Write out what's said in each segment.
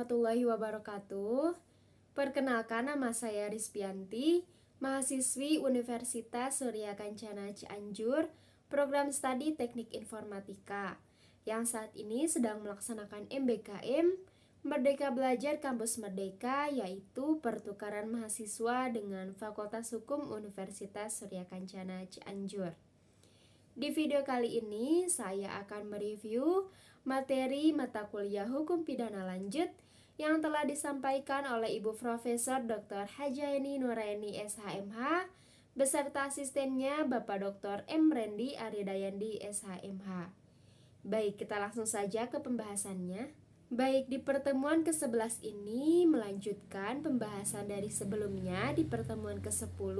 warahmatullahi wabarakatuh. Perkenalkan, nama saya Rizpianti, mahasiswi Universitas Surya Kencana Cianjur, program studi Teknik Informatika, yang saat ini sedang melaksanakan MBKM Merdeka Belajar Kampus Merdeka, yaitu pertukaran mahasiswa dengan Fakultas Hukum Universitas Surya Kencana Cianjur. Di video kali ini saya akan mereview materi mata kuliah Hukum Pidana Lanjut yang telah disampaikan oleh Ibu Profesor Dr. Hajaini Nuraini SHMH beserta asistennya Bapak Dr. M. Rendi Aridayandi SHMH. Baik, kita langsung saja ke pembahasannya. Baik, di pertemuan ke-11 ini melanjutkan pembahasan dari sebelumnya di pertemuan ke-10,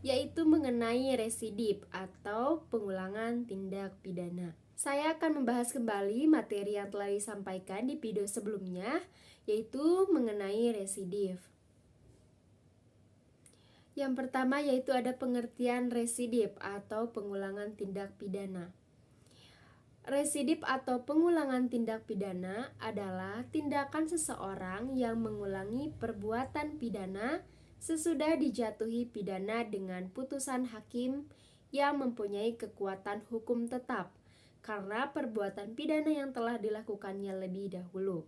yaitu mengenai residip atau pengulangan tindak pidana. Saya akan membahas kembali materi yang telah disampaikan di video sebelumnya, yaitu mengenai residip. Yang pertama yaitu ada pengertian residip atau pengulangan tindak pidana. Residip atau pengulangan tindak pidana adalah tindakan seseorang yang mengulangi perbuatan pidana sesudah dijatuhi pidana dengan putusan hakim yang mempunyai kekuatan hukum tetap karena perbuatan pidana yang telah dilakukannya lebih dahulu.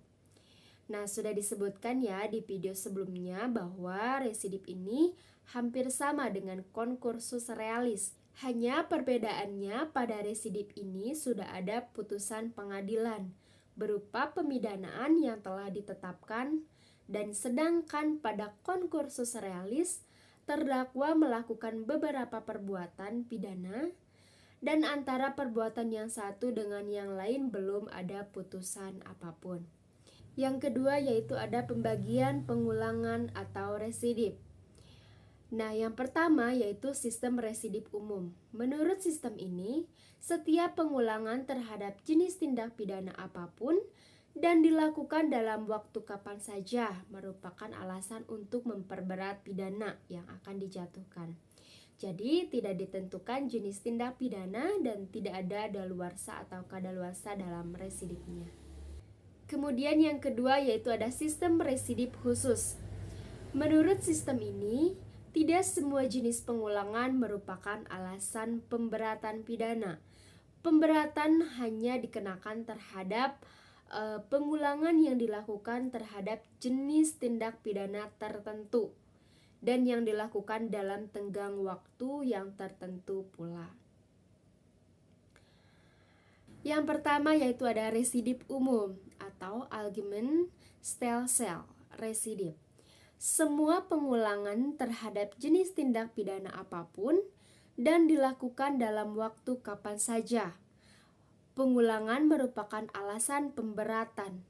Nah, sudah disebutkan ya di video sebelumnya bahwa residip ini hampir sama dengan concursus realis. Hanya perbedaannya pada residip ini sudah ada putusan pengadilan berupa pemidanaan yang telah ditetapkan, dan sedangkan pada concursus realis terdakwa melakukan beberapa perbuatan pidana dan antara perbuatan yang satu dengan yang lain belum ada putusan apapun. Yang kedua yaitu ada pembagian pengulangan atau residip. Nah, yang pertama yaitu sistem residip umum. Menurut sistem ini, setiap pengulangan terhadap jenis tindak pidana apapun dan dilakukan dalam waktu kapan saja merupakan alasan untuk memperberat pidana yang akan dijatuhkan. Jadi, tidak ditentukan jenis tindak pidana dan tidak ada daluarsa atau kadaluarsa dalam residipnya. Kemudian yang kedua yaitu ada sistem residip khusus. Menurut sistem ini, tidak semua jenis pengulangan merupakan alasan pemberatan pidana. Pemberatan hanya dikenakan terhadap pengulangan yang dilakukan terhadap jenis tindak pidana tertentu dan yang dilakukan dalam tenggang waktu yang tertentu pula. Yang pertama yaitu ada residip umum atau allgemein Stelsel residip. Semua pengulangan terhadap jenis tindak pidana apapun dan dilakukan dalam waktu kapan saja. Pengulangan merupakan alasan pemberatan.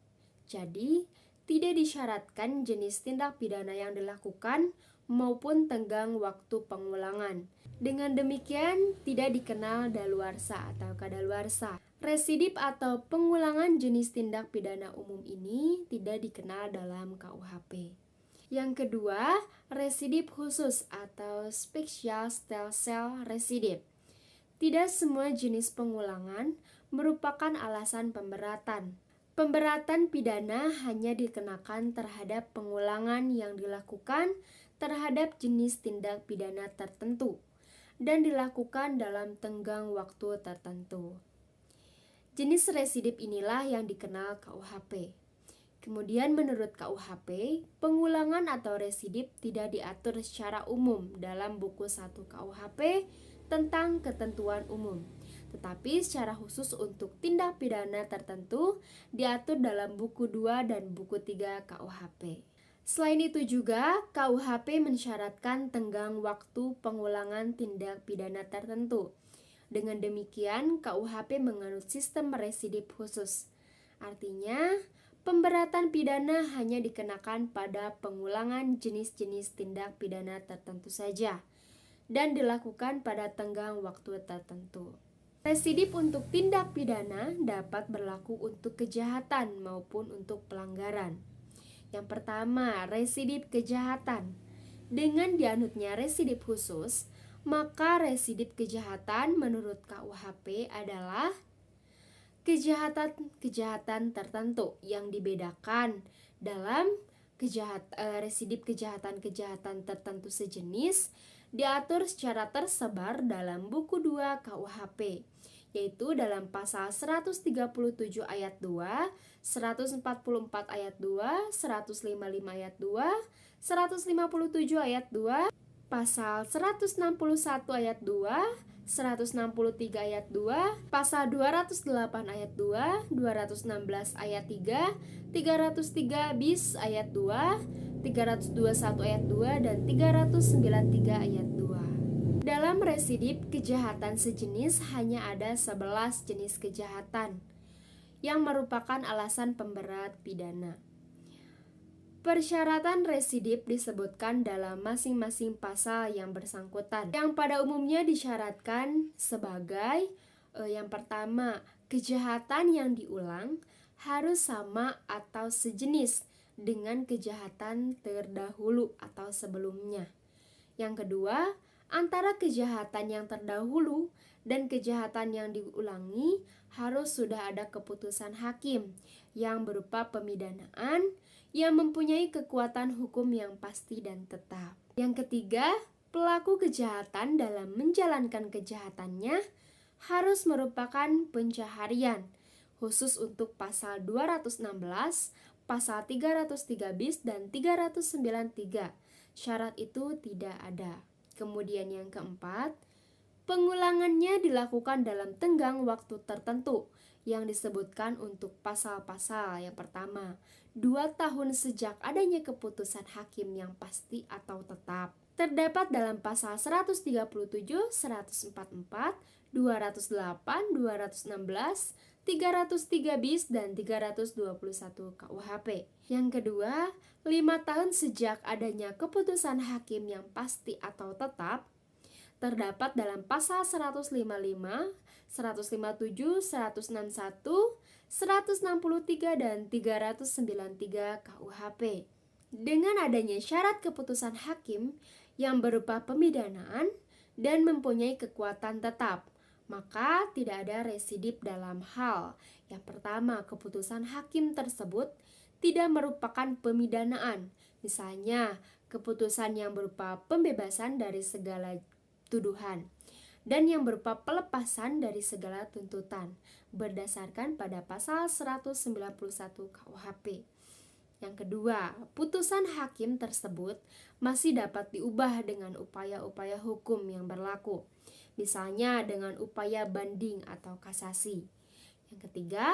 Jadi, tidak disyaratkan jenis tindak pidana yang dilakukan maupun tenggang waktu pengulangan. Dengan demikian, tidak dikenal daluarsa atau kadaluarsa. Residip atau pengulangan jenis tindak pidana umum ini tidak dikenal dalam KUHP. Yang kedua, residip khusus atau special Stelsel residip. Tidak semua jenis pengulangan merupakan alasan pemberatan. Pemberatan pidana hanya dikenakan terhadap pengulangan yang dilakukan terhadap jenis tindak pidana tertentu dan dilakukan dalam tenggang waktu tertentu. Jenis residip inilah yang dikenal KUHP. Kemudian menurut KUHP, pengulangan atau residip tidak diatur secara umum dalam buku 1 KUHP tentang ketentuan umum, tetapi secara khusus untuk tindak pidana tertentu diatur dalam buku 2 dan buku 3 KUHP. Selain itu juga, KUHP mensyaratkan tenggang waktu pengulangan tindak pidana tertentu. Dengan demikian, KUHP menganut sistem residip khusus. Artinya, pemberatan pidana hanya dikenakan pada pengulangan jenis-jenis tindak pidana tertentu saja dan dilakukan pada tenggang waktu tertentu. Residip untuk tindak pidana dapat berlaku untuk kejahatan maupun untuk pelanggaran. Yang pertama, residip kejahatan. Dengan dianutnya residip khusus, maka residip kejahatan menurut KUHP adalah kejahatan-kejahatan tertentu yang dibedakan Dalam residip kejahatan-kejahatan tertentu sejenis diatur secara tersebar dalam buku 2 KUHP, yaitu dalam pasal 137 ayat 2, 144 ayat 2, 155 ayat 2, 157 ayat 2, pasal 161 ayat 2, 163 ayat 2, pasal 208 ayat 2, 216 ayat 3, 303 bis ayat 2, 321 ayat 2, dan 393 ayat 2. Dalam residip kejahatan sejenis hanya ada 11 jenis kejahatan yang merupakan alasan pemberat pidana. Persyaratan residip disebutkan dalam masing-masing pasal yang bersangkutan, yang pada umumnya disyaratkan sebagai yang pertama, kejahatan yang diulang harus sama atau sejenis dengan kejahatan terdahulu atau sebelumnya. Yang kedua, antara kejahatan yang terdahulu dan kejahatan yang diulangi harus sudah ada keputusan hakim yang berupa pemidanaan yang mempunyai kekuatan hukum yang pasti dan tetap. Yang ketiga, pelaku kejahatan dalam menjalankan kejahatannya harus merupakan pencaharian, khusus untuk pasal 216, pasal 303 bis dan 393. Syarat itu tidak ada. Kemudian yang keempat, pengulangannya dilakukan dalam tenggang waktu tertentu yang disebutkan untuk pasal-pasal. Yang pertama, 2 tahun sejak adanya keputusan hakim yang pasti atau tetap. Terdapat dalam pasal 137, 144, 208, 216, 303 bis dan 321 KUHP. Yang kedua, 5 tahun sejak adanya keputusan hakim yang pasti atau tetap. Terdapat dalam pasal 155, 157, 161, 163 dan 393 KUHP. Dengan adanya syarat keputusan hakim yang berupa pemidanaan dan mempunyai kekuatan tetap, maka tidak ada residip dalam hal yang pertama, keputusan hakim tersebut tidak merupakan pemidanaan. Misalnya, keputusan yang berupa pembebasan dari segala tuduhan dan yang berupa pelepasan dari segala tuntutan berdasarkan pada pasal 191 KUHP. Yang kedua, putusan hakim tersebut masih dapat diubah dengan upaya-upaya hukum yang berlaku, misalnya dengan upaya banding atau kasasi. Yang ketiga,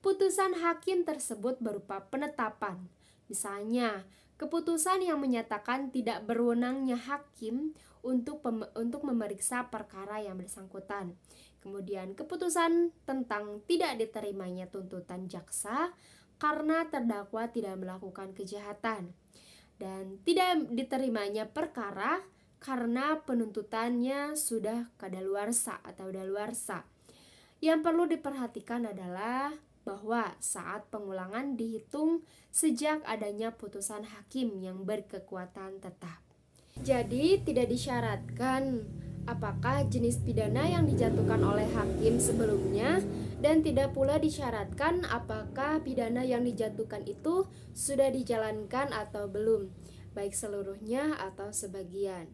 putusan hakim tersebut berupa penetapan, misalnya keputusan yang menyatakan tidak berwenangnya hakim untuk memeriksa perkara yang bersangkutan. Kemudian keputusan tentang tidak diterimanya tuntutan jaksa karena terdakwa tidak melakukan kejahatan, dan tidak diterimanya perkara karena penuntutannya sudah kadaluarsa atau daluarsa. Yang perlu diperhatikan adalah bahwa saat pengulangan dihitung sejak adanya putusan hakim yang berkekuatan tetap. Jadi tidak disyaratkan apakah jenis pidana yang dijatuhkan oleh hakim sebelumnya, dan tidak pula disyaratkan apakah pidana yang dijatuhkan itu sudah dijalankan atau belum, baik seluruhnya atau sebagian.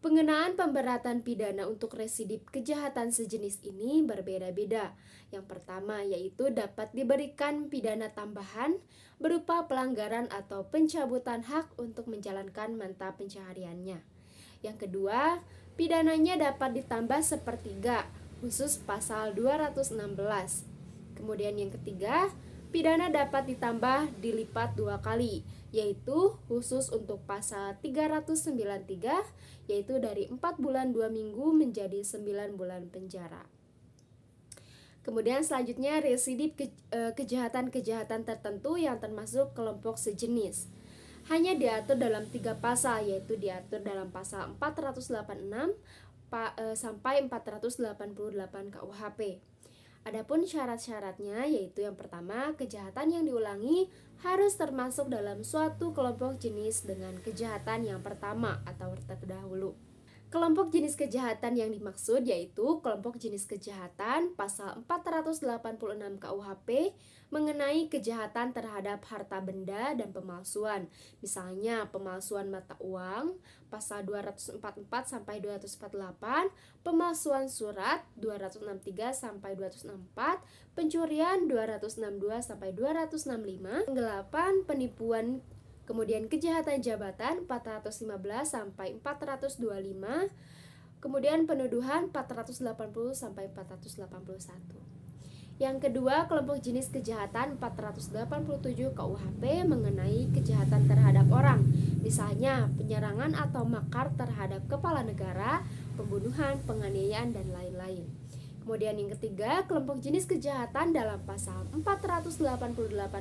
Pengenaan pemberatan pidana untuk residip kejahatan sejenis ini berbeda-beda. Yang pertama yaitu dapat diberikan pidana tambahan berupa pelanggaran atau pencabutan hak untuk menjalankan mata pencahariannya. Yang kedua, pidananya dapat ditambah sepertiga, khusus pasal 216. Kemudian yang ketiga, pidana dapat ditambah dilipat 2 kali, yaitu khusus untuk pasal 393, yaitu dari 4 bulan 2 minggu menjadi 9 bulan penjara. Kemudian selanjutnya residip kejahatan-kejahatan tertentu yang termasuk kelompok sejenis. Hanya diatur dalam 3 pasal, yaitu diatur dalam pasal 486 sampai 488 KUHP. Adapun syarat-syaratnya yaitu yang pertama, kejahatan yang diulangi harus termasuk dalam suatu kelompok jenis dengan kejahatan yang pertama atau terdahulu. Kelompok jenis kejahatan yang dimaksud yaitu kelompok jenis kejahatan pasal 486 KUHP mengenai kejahatan terhadap harta benda dan pemalsuan. Misalnya pemalsuan mata uang pasal 244 sampai 248, pemalsuan surat 263 sampai 264, pencurian 262 sampai 265, penggelapan, penipuan. Kemudian kejahatan jabatan 415 sampai 425, kemudian penuduhan 480 sampai 481. Yang kedua, kelompok jenis kejahatan 487 KUHP mengenai kejahatan terhadap orang. Misalnya penyerangan atau makar terhadap kepala negara, pembunuhan, penganiayaan dan lain-lain. Kemudian yang ketiga, kelompok jenis kejahatan dalam pasal 488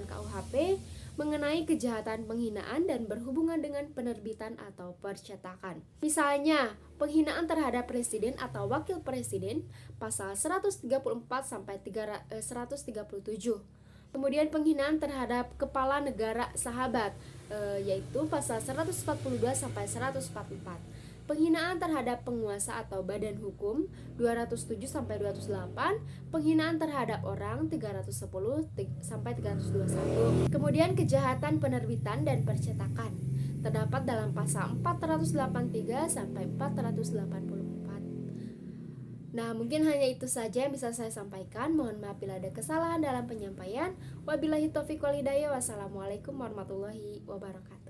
KUHP mengenai kejahatan penghinaan dan berhubungan dengan penerbitan atau percetakan. Misalnya, penghinaan terhadap presiden atau wakil presiden pasal 134 sampai 137. Kemudian penghinaan terhadap kepala negara sahabat yaitu pasal 142 sampai 144. Penghinaan terhadap penguasa atau badan hukum 207 sampai 208, penghinaan terhadap orang 310 sampai 321. Kemudian kejahatan penerbitan dan percetakan terdapat dalam pasal 483 sampai 484. Nah, mungkin hanya itu saja yang bisa saya sampaikan. Mohon maaf bila ada kesalahan dalam penyampaian. Wabillahi taufiq wal hidayah. Wassalamualaikum warahmatullahi wabarakatuh.